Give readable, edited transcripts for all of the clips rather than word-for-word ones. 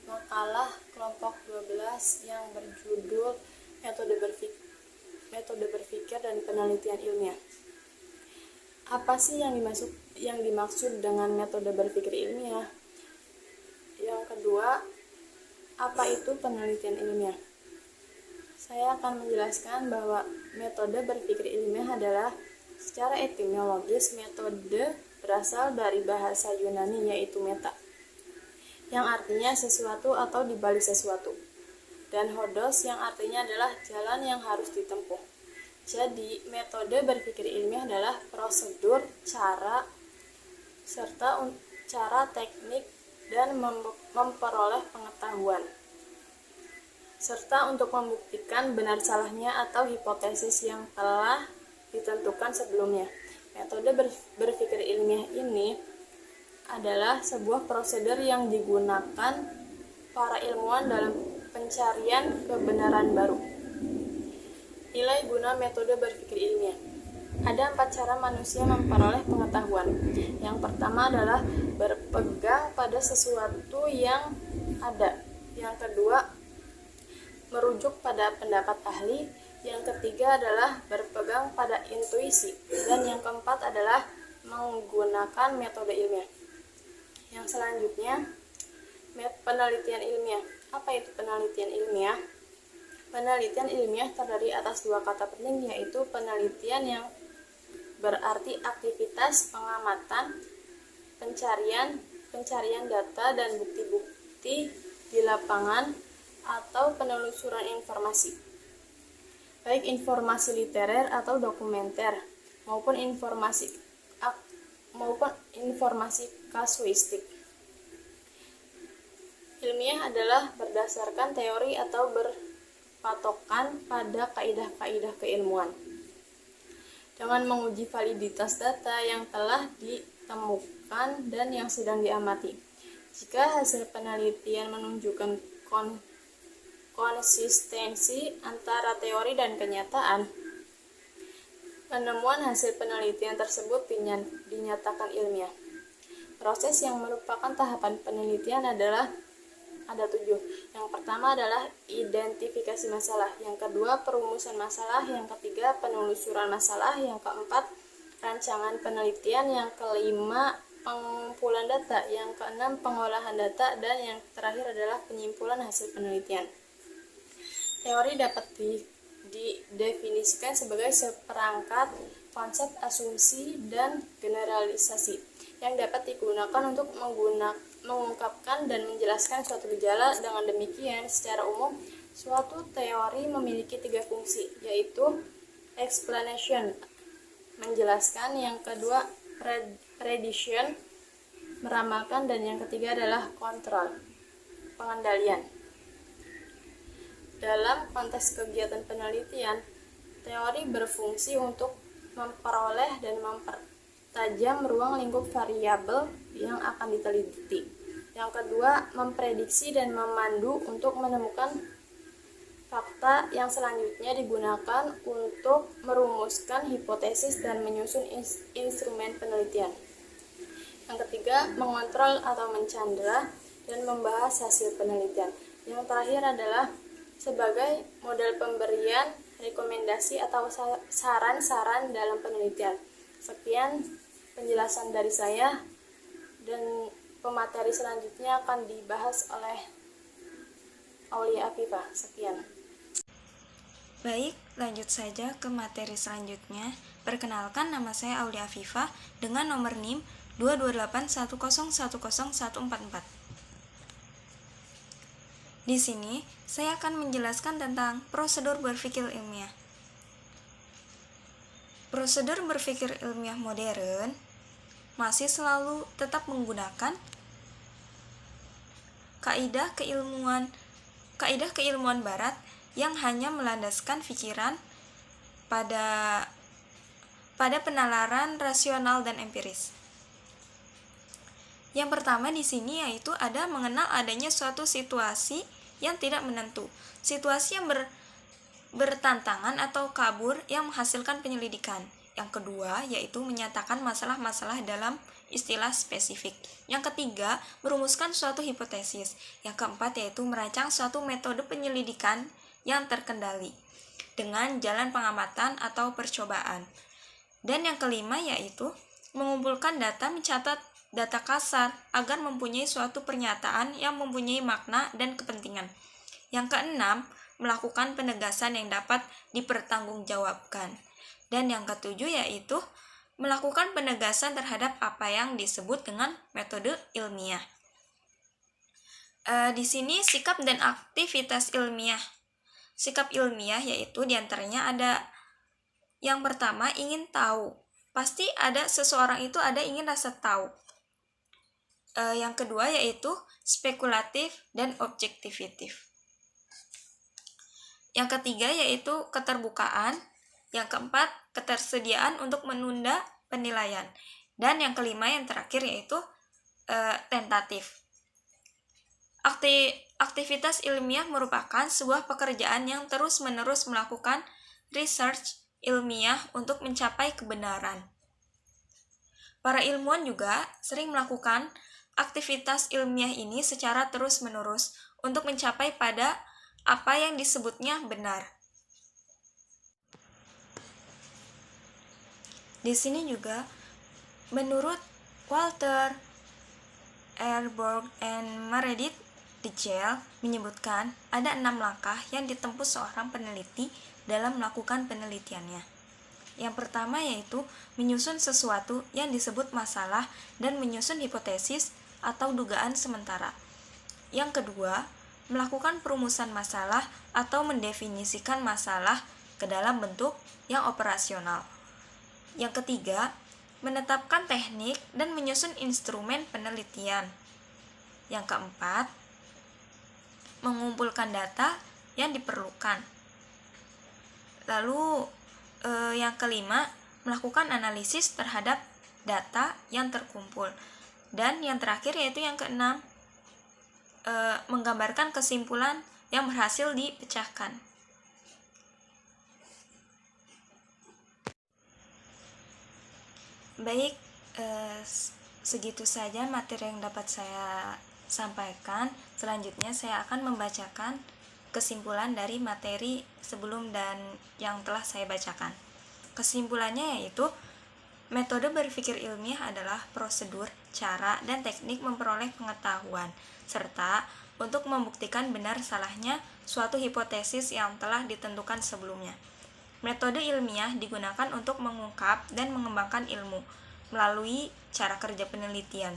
makalah kelompok 12 yang berjudul Metode berpikir dan penelitian ilmiah. Apa sih yang dimaksud dengan metode berpikir ilmiah? Yang kedua, apa itu penelitian ilmiah? Saya akan menjelaskan bahwa metode berpikir ilmiah adalah secara etimologis metode berasal dari bahasa Yunani yaitu meta, yang artinya sesuatu atau dibalik sesuatu, dan hodos yang artinya adalah jalan yang harus ditempuh. Jadi, metode berpikir ilmiah adalah prosedur, cara, serta cara teknik dan memperoleh pengetahuan, serta untuk membuktikan benar salahnya atau hipotesis yang telah ditentukan sebelumnya. Metode berpikir ilmiah ini adalah sebuah prosedur yang digunakan para ilmuwan dalam pencarian kebenaran baru. Nilai guna metode berpikir ilmiah. Ada 4 cara manusia memperoleh pengetahuan. Yang pertama adalah berpegang pada sesuatu yang ada. Yang kedua, merujuk pada pendapat ahli. Yang ketiga adalah berpegang pada intuisi. Dan yang keempat adalah menggunakan metode ilmiah. Yang selanjutnya, penelitian ilmiah. Apa itu penelitian ilmiah? Penelitian ilmiah terdiri atas 2 kata penting, yaitu penelitian yang berarti aktivitas pengamatan, pencarian data dan bukti-bukti di lapangan, atau penelusuran informasi, baik informasi literer atau dokumenter maupun informasi kasuistik. Ilmiah adalah berdasarkan teori atau berpatokan pada kaidah-kaidah keilmuan dengan menguji validitas data yang telah ditemukan dan yang sedang diamati. Jika hasil penelitian menunjukkan konsistensi antara teori dan kenyataan, penemuan hasil penelitian tersebut dinyatakan ilmiah. Proses yang merupakan tahapan penelitian adalah ada 7. Yang pertama adalah identifikasi masalah, yang kedua perumusan masalah, yang ketiga penelusuran masalah, yang keempat rancangan penelitian, yang kelima pengumpulan data, yang keenam pengolahan data, dan yang terakhir adalah penyimpulan hasil penelitian. Teori dapat didefinisikan sebagai seperangkat konsep, asumsi, dan generalisasi yang dapat digunakan untuk mengungkapkan dan menjelaskan suatu gejala. Dengan demikian, secara umum, suatu teori memiliki 3 fungsi, yaitu explanation, menjelaskan, yang kedua prediction, meramalkan, dan yang ketiga adalah control, pengendalian. Dalam konteks kegiatan penelitian, teori berfungsi untuk memperoleh dan mempertajam ruang lingkup variabel yang akan diteliti. Yang kedua, memprediksi dan memandu untuk menemukan fakta yang selanjutnya digunakan untuk merumuskan hipotesis dan menyusun instrumen penelitian. Yang ketiga, mengontrol atau mencandra dan membahas hasil penelitian. Yang terakhir adalah sebagai model pemberian rekomendasi atau saran-saran dalam penelitian. Sekian penjelasan dari saya, dan pemateri selanjutnya akan dibahas oleh Aulia Afifah. Sekian. Baik, lanjut saja ke materi selanjutnya. Perkenalkan, nama saya Aulia Afifah dengan nomor NIM 22810101444. Di sini, saya akan menjelaskan tentang prosedur berpikir ilmiah. Prosedur berpikir ilmiah modern masih selalu tetap menggunakan kaidah keilmuan barat yang hanya melandaskan pikiran pada penalaran rasional dan empiris. Yang pertama di sini yaitu ada mengenal adanya suatu situasi yang tidak menentu, situasi yang bertantangan atau kabur yang menghasilkan penyelidikan. Yang kedua yaitu menyatakan masalah-masalah dalam istilah spesifik. Yang ketiga, merumuskan suatu hipotesis. Yang keempat yaitu merancang suatu metode penyelidikan yang terkendali dengan jalan pengamatan atau percobaan. Dan yang kelima yaitu mengumpulkan data, mencatat data kasar agar mempunyai suatu pernyataan yang mempunyai makna dan kepentingan. Yang keenam, melakukan penegasan yang dapat dipertanggungjawabkan. Dan yang ketujuh yaitu melakukan penegasan terhadap apa yang disebut dengan metode ilmiah. Di sini sikap dan aktivitas ilmiah. Sikap ilmiah yaitu diantaranya ada yang pertama, ingin tahu. Pasti ada seseorang itu ada ingin rasa tahu. Yang kedua yaitu spekulatif dan objektivitif. Yang ketiga yaitu keterbukaan. Yang keempat, ketersediaan untuk menunda penilaian. Dan yang kelima, yang terakhir yaitu tentatif. Aktivitas ilmiah merupakan sebuah pekerjaan yang terus-menerus melakukan research ilmiah untuk mencapai kebenaran. Para ilmuwan juga sering melakukan aktivitas ilmiah ini secara terus-menerus untuk mencapai pada apa yang disebutnya benar. Di sini juga menurut Walter R. Borg and Meredith Degel menyebutkan ada 6 langkah yang ditempuh seorang peneliti dalam melakukan penelitiannya. Yang pertama yaitu menyusun sesuatu yang disebut masalah dan menyusun hipotesis atau dugaan sementara. Yang kedua, melakukan perumusan masalah atau mendefinisikan masalah ke dalam bentuk yang operasional. Yang ketiga, menetapkan teknik dan menyusun instrumen penelitian. Yang keempat, mengumpulkan data yang diperlukan. Lalu yang kelima, melakukan analisis terhadap data yang terkumpul. Dan yang terakhir yaitu yang keenam, menggambarkan kesimpulan yang berhasil dipecahkan. Baik, segitu saja materi yang dapat saya sampaikan. Selanjutnya saya akan membacakan kesimpulan dari materi sebelum dan yang telah saya bacakan. Kesimpulannya yaitu metode berpikir ilmiah adalah prosedur, cara, dan teknik memperoleh pengetahuan, serta untuk membuktikan benar salahnya suatu hipotesis yang telah ditentukan sebelumnya. Metode ilmiah digunakan untuk mengungkap dan mengembangkan ilmu melalui cara kerja penelitian.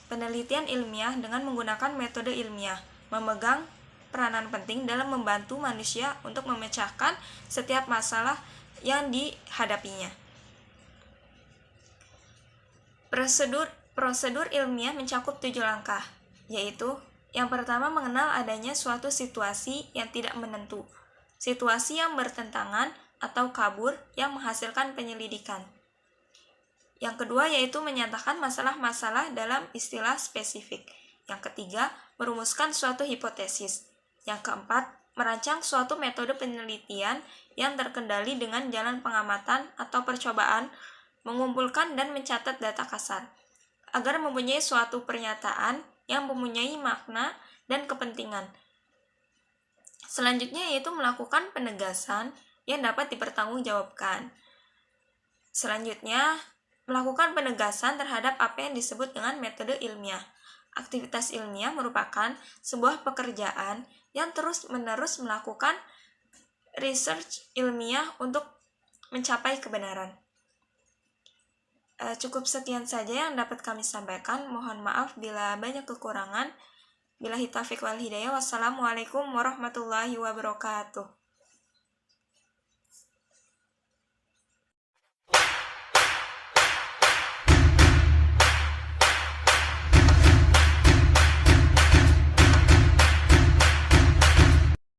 Penelitian ilmiah dengan menggunakan metode ilmiah memegang peranan penting dalam membantu manusia untuk memecahkan setiap masalah yang dihadapinya. Prosedur ilmiah mencakup 7 langkah, yaitu yang pertama, mengenal adanya suatu situasi yang tidak menentu, situasi yang bertentangan atau kabur yang menghasilkan penyelidikan. Yang kedua yaitu menyatakan masalah-masalah dalam istilah spesifik. Yang ketiga, merumuskan suatu hipotesis. Yang keempat, merancang suatu metode penelitian yang terkendali dengan jalan pengamatan atau percobaan, mengumpulkan dan mencatat data kasar, agar mempunyai suatu pernyataan yang mempunyai makna dan kepentingan. Selanjutnya yaitu melakukan penegasan yang dapat dipertanggungjawabkan. Selanjutnya, melakukan penegasan terhadap apa yang disebut dengan metode ilmiah. Aktivitas ilmiah merupakan sebuah pekerjaan yang terus-menerus melakukan research ilmiah untuk mencapai kebenaran. Cukup sekian saja yang dapat kami sampaikan. Mohon maaf bila banyak kekurangan. Billahi taufiq wal hidayah. Wassalamualaikum warahmatullahi wabarakatuh.